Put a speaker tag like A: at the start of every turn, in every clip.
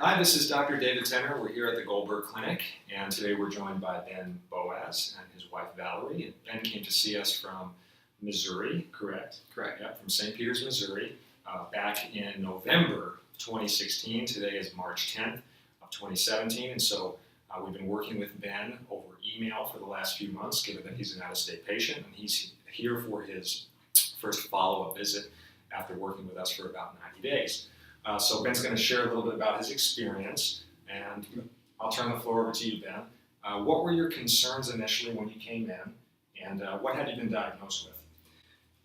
A: Hi, this is Dr. David Tenner. We're here at the Goldberg Clinic, and today we're joined by Ben Boaz and his wife Valerie. And Ben came to see us from Missouri, correct?
B: Correct.
A: Yeah, from St. Peters, Missouri, back in November 2016. Today is March 10th of 2017, and so we've been working with Ben over email for the last few months, given that he's an out-of-state patient, and he's here for his first follow-up visit after working with us for about 90 days. So Ben's going to share a little bit about his experience, and I'll turn the floor over to you, Ben. What were your concerns initially when you came in, and what had you been diagnosed with?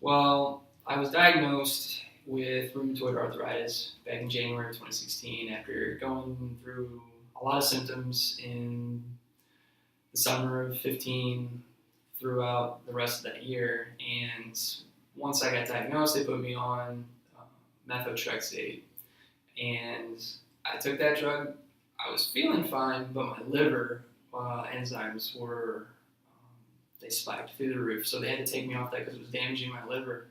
B: Well, I was diagnosed with rheumatoid arthritis back in January of 2016 after going through a lot of symptoms in the summer of 15 throughout the rest of that year. And once I got diagnosed, they put me on methotrexate. And I took that drug. I was feeling fine, but my liver enzymes were, they spiked through the roof. So they had to take me off that because it was damaging my liver.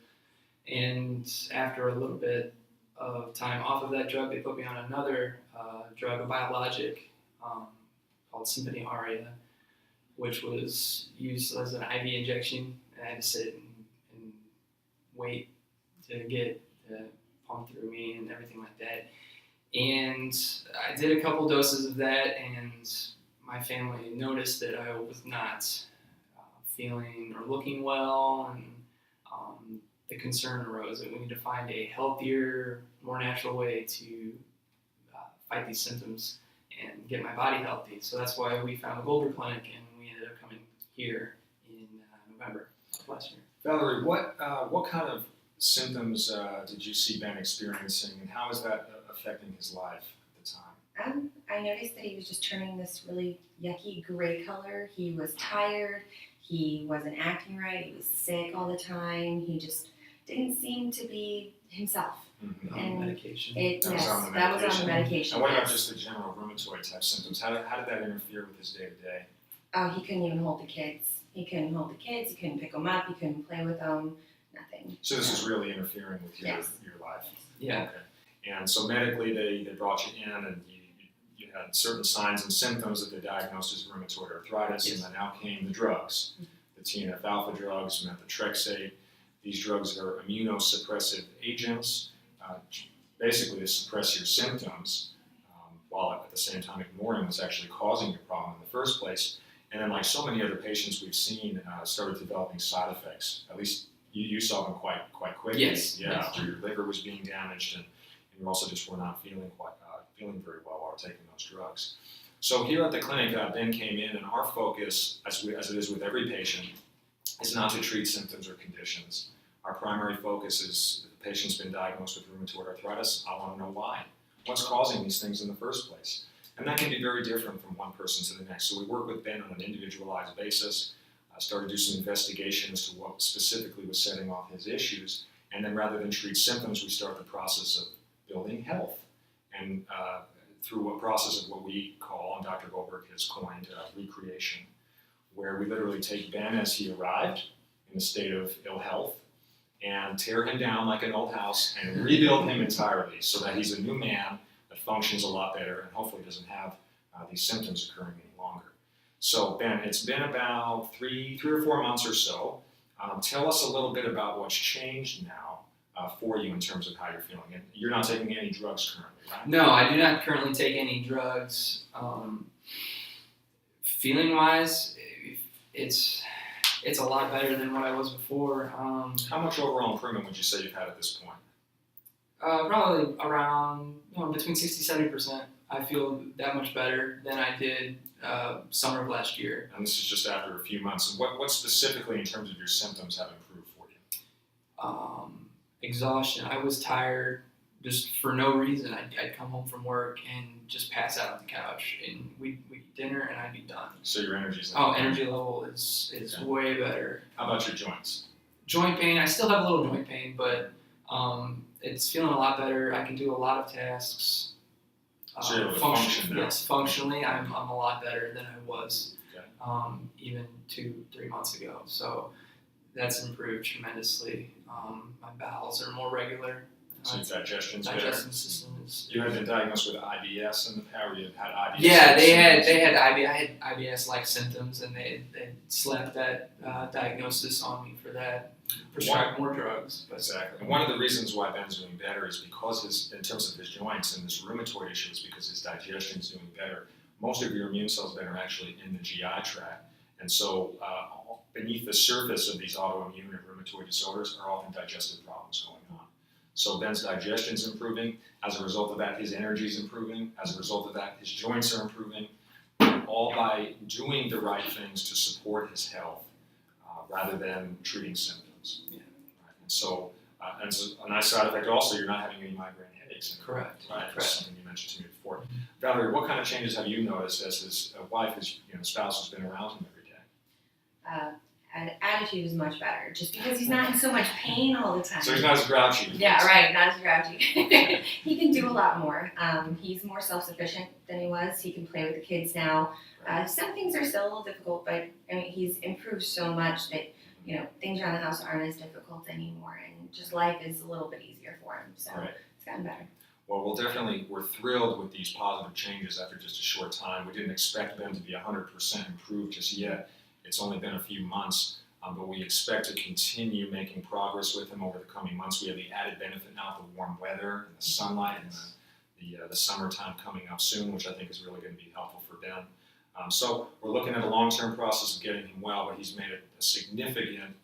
B: And after a little bit of time off of that drug, they put me on another drug, a biologic called Testimonial, which was used as an IV injection. And I had to sit and wait to get pumped through me and everything like that. And I did a couple doses of that, and my family noticed that I was not feeling or looking well, and the concern arose that we need to find a healthier, more natural way to fight these symptoms and get my body healthy. So that's why we found the Goldberg Clinic, and we ended up coming here in November of last year.
A: Valerie, what kind of symptoms did you see Ben experiencing, and how is that affecting his life at the time?
C: I noticed that he was just turning this really yucky gray color. He was tired. He wasn't acting right. He was sick all the time. He just didn't seem to be himself.
A: Mm-hmm.
B: And medication.
C: That was on the medication.
A: And what about just the general rheumatoid type symptoms? How did that interfere with his day-to-day?
C: Oh, he couldn't even hold the kids. He couldn't pick them up. He couldn't play with them. Nothing.
A: So this is really interfering with your life?
B: Yeah.
A: Okay. And so medically they brought you in, and you had certain signs and symptoms that they diagnosed as rheumatoid arthritis, and then out came the drugs, the TNF-alpha drugs, methotrexate. These drugs are immunosuppressive agents, basically to suppress your symptoms, while at the same time ignoring what's actually causing your problem in the first place. And then, like so many other patients we've seen, started developing side effects. At least you saw them quite quickly.
B: Yes.
A: Yeah.
B: Yes.
A: Your liver was being damaged, and you also just were not feeling very well while taking those drugs. So here at the clinic, Ben came in, and our focus, as it is with every patient, is not to treat symptoms or conditions. Our primary focus is if the patient's been diagnosed with rheumatoid arthritis, I want to know why. What's causing these things in the first place? And that can be very different from one person to the next. So we work with Ben on an individualized basis, started to do some investigation as to what specifically was setting off his issues, and then rather than treat symptoms, we start the process of building health. And through a process of what we call, and Dr. Goldberg has coined, recreation, where we literally take Ben as he arrived in a state of ill health and tear him down like an old house and rebuild him entirely so that he's a new man that functions a lot better and hopefully doesn't have these symptoms occurring any longer. So Ben, it's been about three or 4 months or so. Tell us a little bit about what's changed now for you in terms of how you're feeling. And you're not taking any drugs currently, right?
B: No, I do not currently take any drugs. Feeling-wise, it's a lot better than what I was before.
A: How much overall improvement would you say you've had at this point?
B: Probably around between 60-70%. I feel that much better than I did summer of last year.
A: And this is just after a few months. And what specifically in terms of your symptoms have improved for you?
B: Exhaustion. I was tired just for no reason. I'd come home from work and just pass out on the couch, and we'd eat dinner and I'd be done.
A: So your energy's
B: energy level is okay. Way better.
A: How about your joints?
B: Joint pain. I still have a little joint pain, but it's feeling a lot better. I can do a lot of tasks.
A: So you're able to function now?
B: Yes, functionally, I'm a lot better than I was
A: okay.
B: Even 2-3 months ago. So that's improved tremendously. My bowels are more regular.
A: So your digestion's better.
B: Digestive system is.
A: You had been diagnosed with IBS in the past, or you had IBS?
B: Yeah, they had I had IBS-like symptoms, and they slapped that diagnosis on me for that. Prescribed more drugs. But
A: Exactly. And one of the reasons why Ben's doing better is because in terms of his joints and this rheumatoid issue is because his digestion is doing better. Most of your immune cells, Ben, are actually in the GI tract. And so beneath the surface of these autoimmune and rheumatoid disorders are often digestive problems going on. So Ben's digestion is improving. As a result of that, his energy is improving. As a result of that, his joints are improving. All by doing the right things to support his health rather than treating symptoms.
B: Yeah.
A: Right. And so a nice side effect also, you're not having any migraine headaches.
B: Correct.
A: Right.
B: Correct.
A: That's something you mentioned to me before. Valerie, what kind of changes have you noticed as his wife, his spouse, has been around him every day?
C: Attitude is much better, just because he's not in so much pain all the time.
A: So he's not as grouchy.
C: Yeah, right, not as grouchy. He can do a lot more. He's more self-sufficient than he was. He can play with the kids now. Some things are still a little difficult, but I mean, he's improved so much that things around the house aren't as difficult anymore, and just life is a little bit easier for him. So
A: Right.
C: It's gotten better.
A: Well, we're thrilled with these positive changes after just a short time. We didn't expect Ben to be 100% improved just yet. It's only been a few months, but we expect to continue making progress with him over the coming months. We have the added benefit now of the warm weather and the sunlight and the summertime coming up soon, which I think is really going to be helpful for Ben. So we're looking at a long-term process of getting him well, but he's made a significant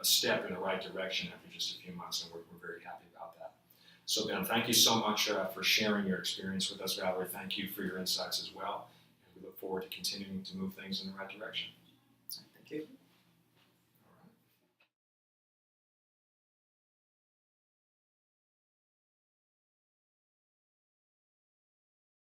A: step in the right direction after just a few months, and we're very happy about that. So Ben, thank you so much for sharing your experience with us. Valerie, thank you for your insights as well. And we look forward to continuing to move things in the right direction.
B: Thank you.